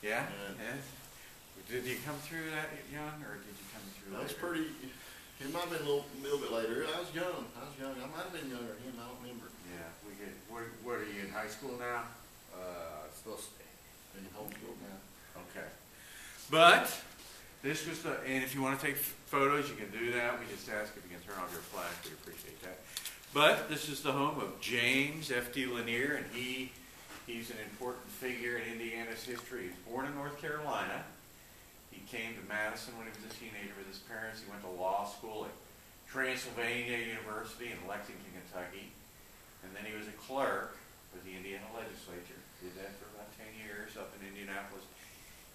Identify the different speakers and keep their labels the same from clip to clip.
Speaker 1: Yeah? Yeah. Did you come through that young, or did you come through
Speaker 2: That was
Speaker 1: later?
Speaker 2: pretty, it might have been a little bit later. I was young. I might have been younger than him. I don't remember.
Speaker 1: Yeah, we get, what are you in high school now?
Speaker 2: Supposed to be in homeschool now.
Speaker 1: Okay. But, this was the, and if you want to take photos, you can do that. We just ask if you can turn off your flash. We appreciate that. But, this is the home of James F.D. Lanier, and he's an important figure in Indiana's history. He was born in North Carolina. He came to Madison when he was a teenager with his parents. He went to law school at Transylvania University in Lexington, Kentucky. And then he was a clerk for the Indiana legislature. Did that for about 10 years up in Indianapolis.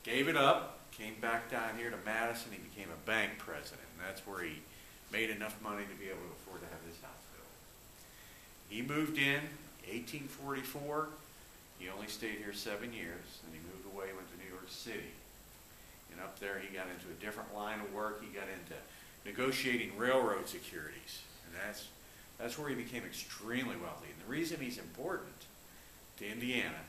Speaker 1: Gave it up, came back down here to Madison. He became a bank president. And that's where he made enough money to be able to afford to have this house built. He moved in 1844. He only stayed here 7 years. Then he moved away, went to New York City. And up there he got into a different line of work. He got into negotiating railroad securities. And that's where he became extremely wealthy. And the reason he's important to Indiana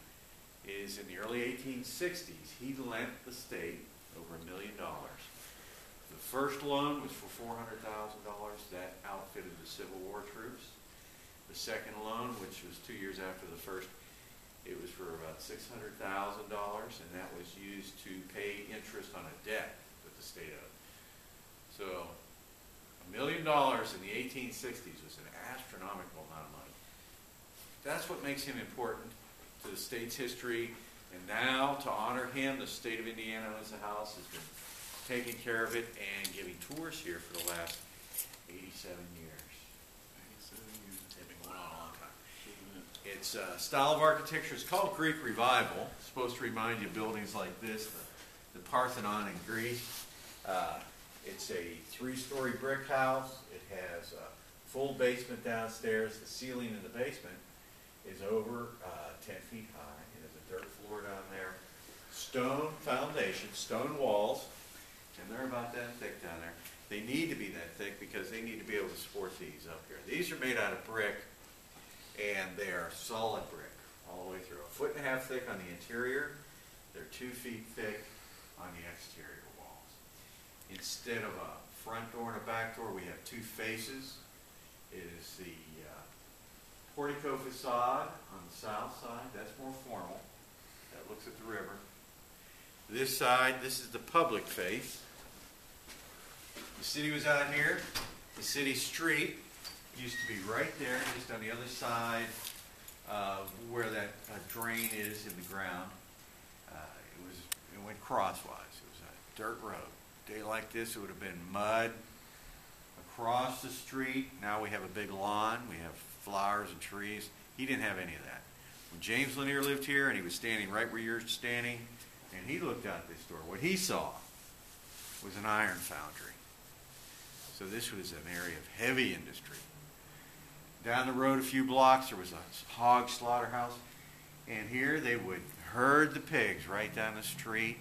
Speaker 1: is in the early 1860s, he lent the state over $1 million. The first loan was for $400,000. That outfitted the Civil War troops. The second loan, which was 2 years after the first, it was for about $600,000, and that was used to pay interest on a debt that the state owed. So, $1 million in the 1860s was an astronomical amount of money. That's what makes him important to the state's history. And now, to honor him, the state of Indiana owns the house, has been taking care of it and giving tours here for the last 87 years. 87 years. It's been going on a long time. Its style of architecture is called Greek Revival. It's supposed to remind you of buildings like this, the Parthenon in Greece. It's a 3-story brick house. It has a full basement downstairs. The ceiling in the basement is over 10 feet high. It has a dirt floor down there. Stone foundation, stone walls, and they're about that thick down there. They need to be that thick because they need to be able to support these up here. These are made out of brick, and they are solid brick all the way through. 1.5 feet thick on the interior. They're 2 feet thick on the exterior walls. Instead of a front door and a back door, we have 2 faces. It is the portico facade on the south side. That's more formal. That looks at the river. This side, this is the public face. The city was out here. The city street used to be right there, just on the other side where that drain is in the ground. It went crosswise. It was a dirt road. A day like this, it would have been mud. Across the street, now we have a big lawn. We have flowers and trees. He didn't have any of that. When James Lanier lived here, and he was standing right where you're standing, and he looked out this door, what he saw was an iron foundry. So this was an area of heavy industry. Down the road a few blocks, there was a hog slaughterhouse. And here they would herd the pigs right down the street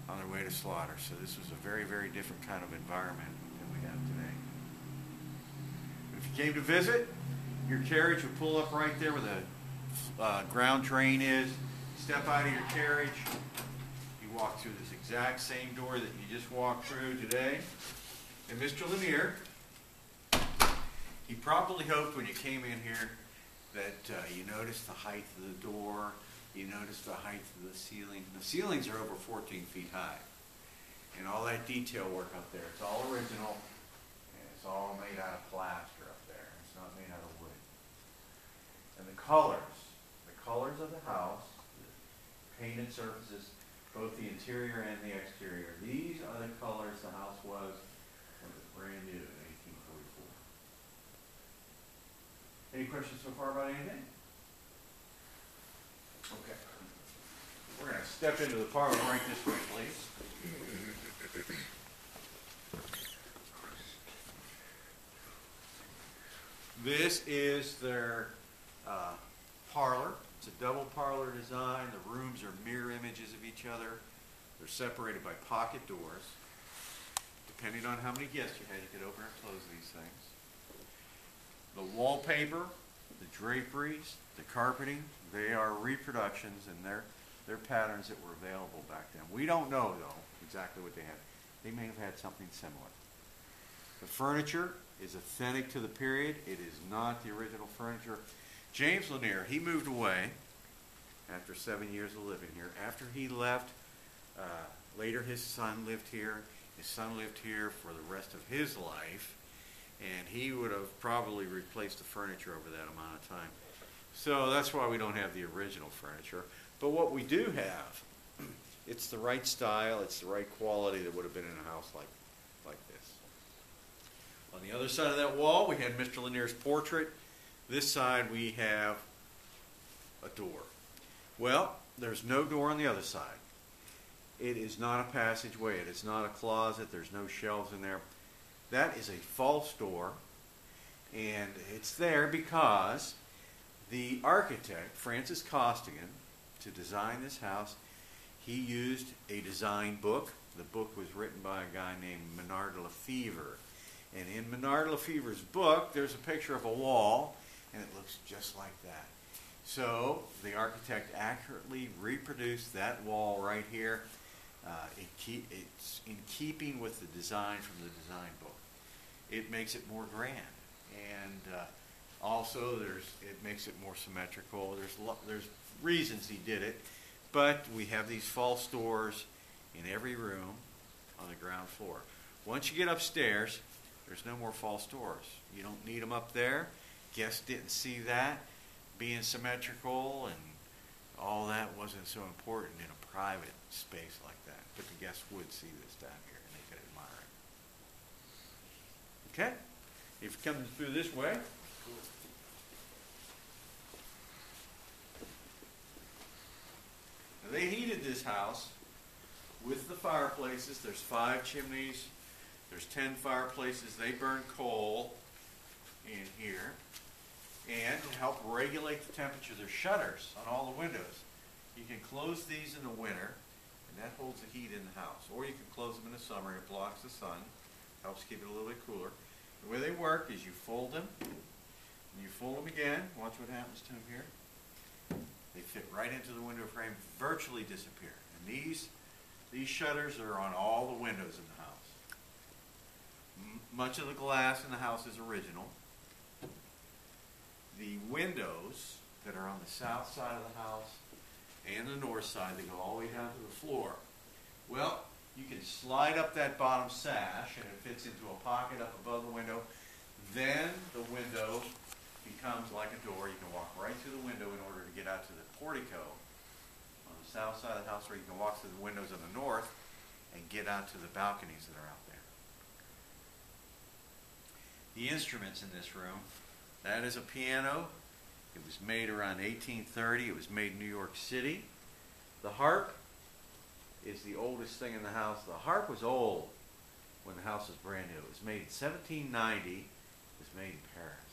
Speaker 1: on their way to slaughter. So this was a very, very different kind of environment than we have today. If you came to visit, your carriage would pull up right there where the ground drain is. Step out of your carriage. You walk through this exact same door that you just walked through today. And Mr. Lanier, he probably hoped when you came in here that you noticed the height of the door, you noticed the height of the ceiling. The ceilings are over 14 feet high. And all that detail work up there, it's all original, and it's all made out of plaster up there. It's not made out of wood. And the colors of the house, the painted surfaces, both the interior and the exterior, these are the colors the house was when it was brand new in 1844. Any questions so far about anything? Okay. We're going to step into the parlor right this way, please. This is their parlor. It's a double parlor design. The rooms are mirror images of each other. They're separated by pocket doors. Depending on how many guests you had, you could open or close these things. The wallpaper, the draperies, the carpeting, they are reproductions, and They're patterns that were available back then. We don't know, though, exactly what they had. They may have had something similar. The furniture is authentic to the period. It is not the original furniture. James Lanier, he moved away after 7 years of living here. After he left, later his son lived here. His son lived here for the rest of his life, and he would have probably replaced the furniture over that amount of time. So that's why we don't have the original furniture. But what we do have, it's the right style, it's the right quality that would have been in a house like this. On the other side of that wall, we had Mr. Lanier's portrait. This side, we have a door. Well, there's no door on the other side. It is not a passageway. It is not a closet. There's no shelves in there. That is a false door, and it's there because the architect, Francis Costigan, to design this house, he used a design book. The book was written by a guy named Menard Lefevre. And in Menard Lefevre's book, there's a picture of a wall, and it looks just like that. So the architect accurately reproduced that wall right here. It's in keeping with the design from the design book. It makes it more grand, and also it makes it more symmetrical. There's reasons he did it, but we have these false doors in every room on the ground floor. Once you get upstairs, there's no more false doors. You don't need them up there. Guests didn't see that. Being symmetrical and all that wasn't so important in a private space like that. But the guests would see this down here and they could admire it. Okay? If you come through this way, now they heated this house with the fireplaces. There's 5 chimneys. There's 10 fireplaces. They burn coal in here. And to help regulate the temperature, there's shutters on all the windows. You can close these in the winter, and that holds the heat in the house. Or you can close them in the summer. It blocks the sun, helps keep it a little bit cooler. The way they work is you fold them, and you fold them again. Watch what happens to them here. They fit right into the window frame, virtually disappear. And these shutters are on all the windows in the house. Much of the glass in the house is original. The windows that are on the south side of the house and the north side, they go all the way down to the floor. Well, you can slide up that bottom sash and it fits into a pocket up above the window. Then the window becomes like a door. You can walk right through the window in order to get out to the portico on the south side of the house, or you can walk through the windows on the north and get out to the balconies that are out there. The instruments in this room, that is a piano. It was made around 1830. It was made in New York City. The harp is the oldest thing in the house. The harp was old when the house was brand new. It was made in 1790. It was made in Paris.